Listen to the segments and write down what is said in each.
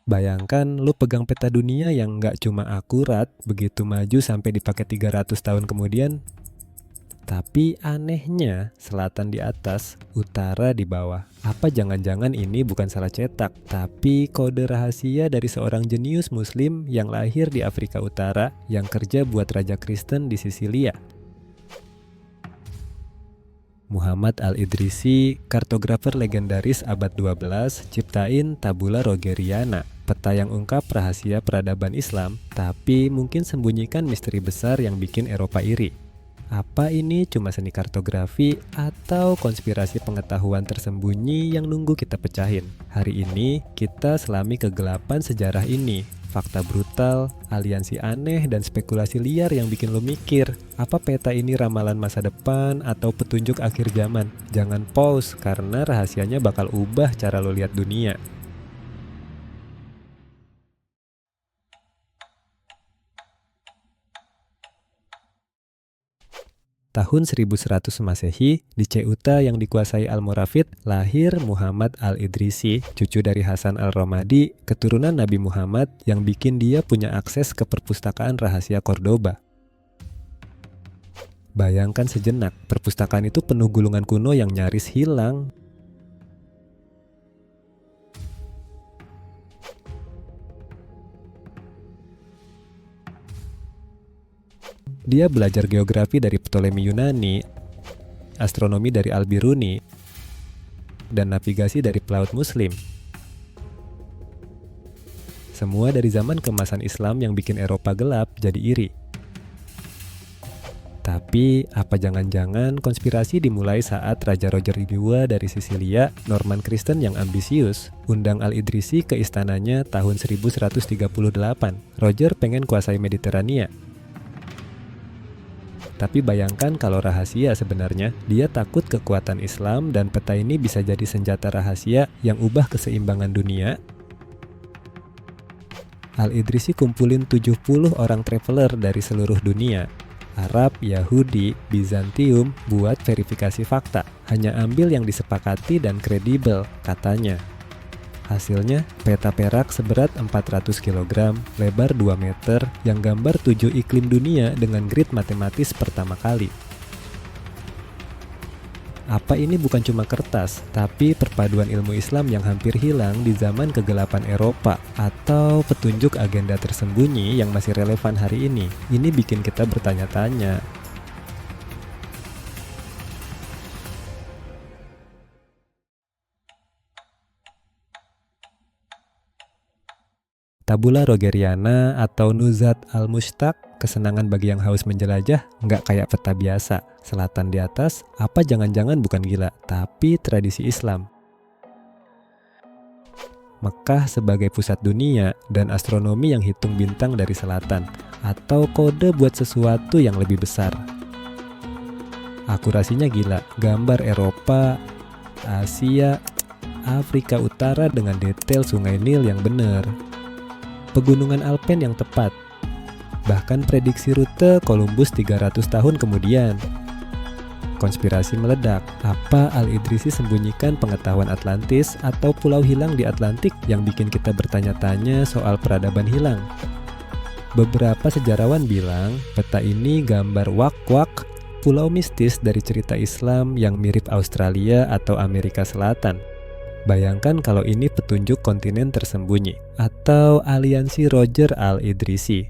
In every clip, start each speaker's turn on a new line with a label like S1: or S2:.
S1: Bayangkan lu pegang peta dunia yang nggak cuma akurat, begitu maju sampai dipakai 300 tahun kemudian. Tapi anehnya, selatan di atas, utara di bawah. Apa jangan-jangan ini bukan salah cetak, tapi kode rahasia dari seorang jenius muslim yang lahir di Afrika Utara yang kerja buat Raja Kristen di Sisilia? Muhammad Al-Idrisi, kartografer legendaris abad 12, ciptain Tabula Rogeriana, peta yang ungkap rahasia peradaban Islam, tapi mungkin sembunyikan misteri besar yang bikin Eropa iri. Apa ini cuma seni kartografi atau konspirasi pengetahuan tersembunyi yang nunggu kita pecahin? Hari ini kita selami kegelapan sejarah ini. Fakta brutal, aliansi aneh, dan spekulasi liar yang bikin lo mikir, apa peta ini ramalan masa depan atau petunjuk akhir zaman? Jangan pause karena rahasianya bakal ubah cara lo lihat dunia. Tahun 1100 Masehi, di Ceuta yang dikuasai Almoravid, lahir Muhammad Al-Idrisi, cucu dari Hasan Al-Romadi, keturunan Nabi Muhammad yang bikin dia punya akses ke perpustakaan rahasia Cordoba. Bayangkan sejenak, perpustakaan itu penuh gulungan kuno yang nyaris hilang. Dia belajar geografi dari Ptolemy Yunani, astronomi dari Al-Biruni, dan navigasi dari pelaut Muslim. Semua dari zaman keemasan Islam yang bikin Eropa gelap jadi iri. Tapi, apa jangan-jangan konspirasi dimulai saat Raja Roger II dari Sisilia, Norman Kristen yang ambisius, undang Al-Idrisi ke istananya tahun 1138. Roger pengen kuasai Mediterania. Tapi bayangkan kalau rahasia sebenarnya, dia takut kekuatan Islam dan peta ini bisa jadi senjata rahasia yang ubah keseimbangan dunia. Al-Idrisi kumpulin 70 orang traveler dari seluruh dunia, Arab, Yahudi, Bizantium, buat verifikasi fakta. Hanya ambil yang disepakati dan kredibel, katanya. Hasilnya, peta perak seberat 400 kg, lebar 2 meter, yang gambar 7 iklim dunia dengan grid matematis pertama kali. Apa ini bukan cuma kertas, tapi perpaduan ilmu Islam yang hampir hilang di zaman kegelapan Eropa, atau petunjuk agenda tersembunyi yang masih relevan hari ini? Ini bikin kita bertanya-tanya. Tabula Rogeriana atau Nuzhat al-Mushtaq, kesenangan bagi yang haus menjelajah, nggak kayak peta biasa. Selatan di atas, apa jangan-jangan bukan gila, tapi tradisi Islam. Mekah sebagai pusat dunia dan astronomi yang hitung bintang dari selatan, atau kode buat sesuatu yang lebih besar. Akurasinya gila, gambar Eropa, Asia, Afrika Utara dengan detail sungai Nil yang bener. Pegunungan Alpen yang tepat, bahkan prediksi rute Columbus 300 tahun kemudian. Konspirasi meledak, apa Al-Idrisi sembunyikan pengetahuan Atlantis atau pulau hilang di Atlantik yang bikin kita bertanya-tanya soal peradaban hilang? Beberapa sejarawan bilang peta ini gambar wak-wak, pulau mistis dari cerita Islam yang mirip Australia atau Amerika Selatan. Bayangkan kalau ini petunjuk kontinen tersembunyi atau aliansi Roger Al-Idrisi.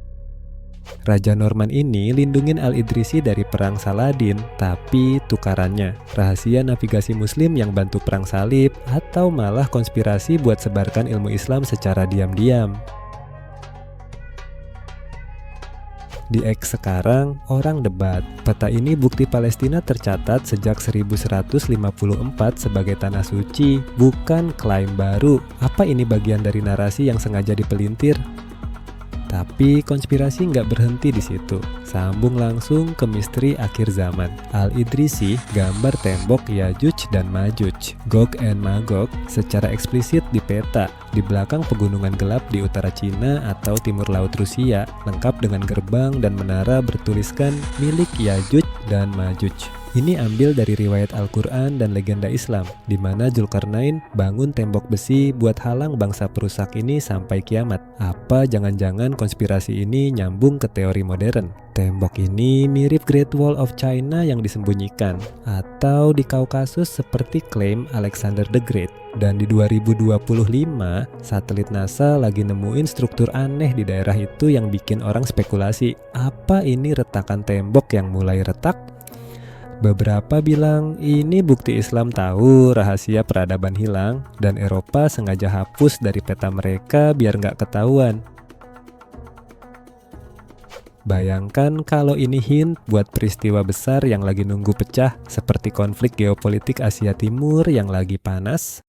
S1: Raja Norman ini lindungin Al-Idrisi dari perang Saladin, tapi tukarannya rahasia navigasi Muslim yang bantu perang salib atau malah konspirasi buat sebarkan ilmu Islam secara diam-diam. Di X sekarang, orang debat, peta ini bukti Palestina tercatat sejak 1154 sebagai tanah suci, bukan klaim baru. Apa ini bagian dari narasi yang sengaja dipelintir? Tapi konspirasi nggak berhenti di situ. Sambung langsung ke misteri akhir zaman. Al-Idrisi gambar tembok Yajuj dan Majuj, Gog and Magog secara eksplisit di peta. di belakang pegunungan gelap di utara Cina atau timur laut Rusia, lengkap dengan gerbang dan menara bertuliskan milik Yajuj dan Majuj. Ini ambil dari riwayat Al-Quran dan legenda Islam, di mana Zulkarnain bangun tembok besi buat halang bangsa perusak ini sampai kiamat. Apa jangan-jangan konspirasi ini nyambung ke teori modern? Tembok ini mirip Great Wall of China yang disembunyikan, atau di Kaukasus seperti klaim Alexander the Great. Dan di 2025, satelit NASA lagi nemuin struktur aneh di daerah itu yang bikin orang spekulasi, apa ini retakan tembok yang mulai retak? Beberapa bilang ini bukti Islam tahu rahasia peradaban hilang dan Eropa sengaja hapus dari peta mereka biar nggak ketahuan. Bayangkan kalau ini hint buat peristiwa besar yang lagi nunggu pecah seperti konflik geopolitik Asia Timur yang lagi panas.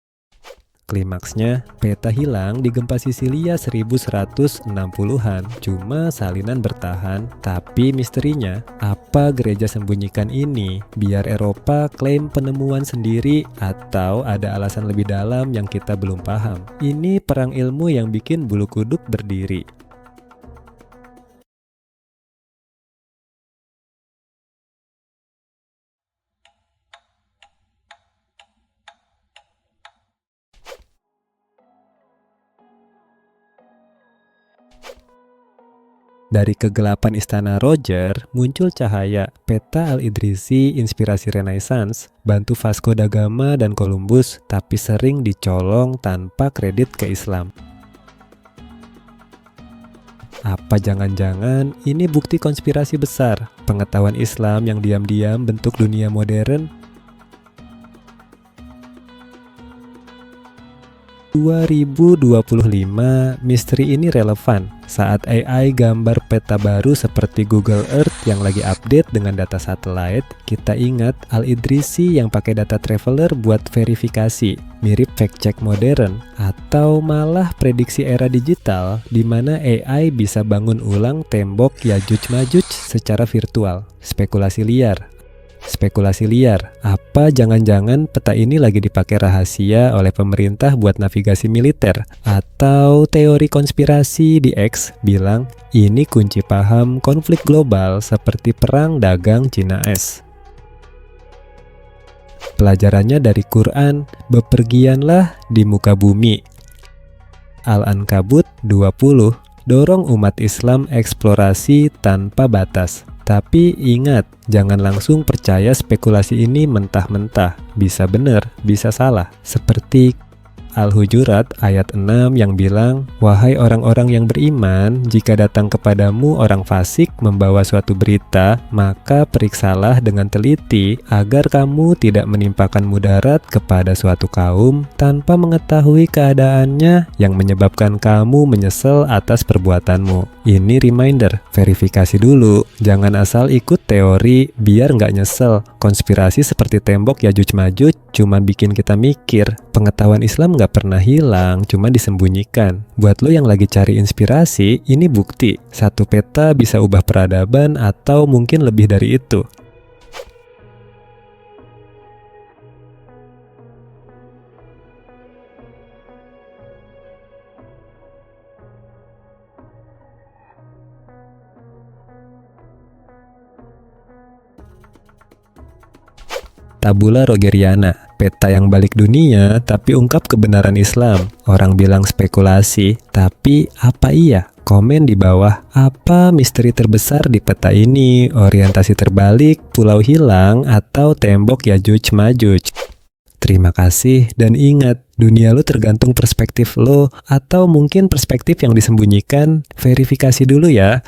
S1: Klimaksnya, peta hilang di gempa Sisilia 1160-an, cuma salinan bertahan, tapi misterinya, apa gereja sembunyikan ini? Biar Eropa klaim penemuan sendiri atau ada alasan lebih dalam yang kita belum paham? Ini perang ilmu yang bikin bulu kuduk berdiri. Dari kegelapan istana Roger, muncul cahaya. Peta Al-Idrisi inspirasi Renaissance, bantu Vasco da Gama dan Columbus, tapi sering dicolong tanpa kredit ke Islam. Apa jangan-jangan ini bukti konspirasi besar? Pengetahuan Islam yang diam-diam bentuk dunia modern? 2025, misteri ini relevan saat AI gambar peta baru seperti Google Earth yang lagi update dengan data satelit. Kita ingat Al-Idrisi yang pakai data traveler buat verifikasi, mirip fact check modern, atau malah prediksi era digital di mana AI bisa bangun ulang tembok Yajuj Majuj secara virtual. Spekulasi liar, apa jangan-jangan peta ini lagi dipakai rahasia oleh pemerintah buat navigasi militer? Atau teori konspirasi di X bilang ini kunci paham konflik global seperti perang dagang Cina-Es. Pelajarannya dari Quran, bepergianlah di muka bumi. Al-Ankabut 20, dorong umat Islam eksplorasi tanpa batas. Tapi ingat, jangan langsung percaya spekulasi ini mentah-mentah. Bisa benar, bisa salah. Seperti Al-Hujurat ayat 6 yang bilang, "Wahai orang-orang yang beriman, jika datang kepadamu orang fasik membawa suatu berita, maka periksalah dengan teliti agar kamu tidak menimpakan mudarat kepada suatu kaum tanpa mengetahui keadaannya yang menyebabkan kamu menyesal atas perbuatanmu." Ini reminder, verifikasi dulu. Jangan asal ikut teori biar nggak nyesel. Konspirasi seperti tembok Yajuj Majuj cuma bikin kita mikir. Pengetahuan Islam nggak pernah hilang, cuma disembunyikan. Buat lo yang lagi cari inspirasi, ini bukti. Satu peta bisa ubah peradaban atau mungkin lebih dari itu. Tabula Rogeriana, peta yang balik dunia tapi ungkap kebenaran Islam. Orang bilang spekulasi, tapi apa iya? Komen di bawah, apa misteri terbesar di peta ini? Orientasi terbalik, pulau hilang, atau tembok Yajuj Majuj? Terima kasih dan ingat, dunia lo tergantung perspektif lo atau mungkin perspektif yang disembunyikan. Verifikasi dulu ya.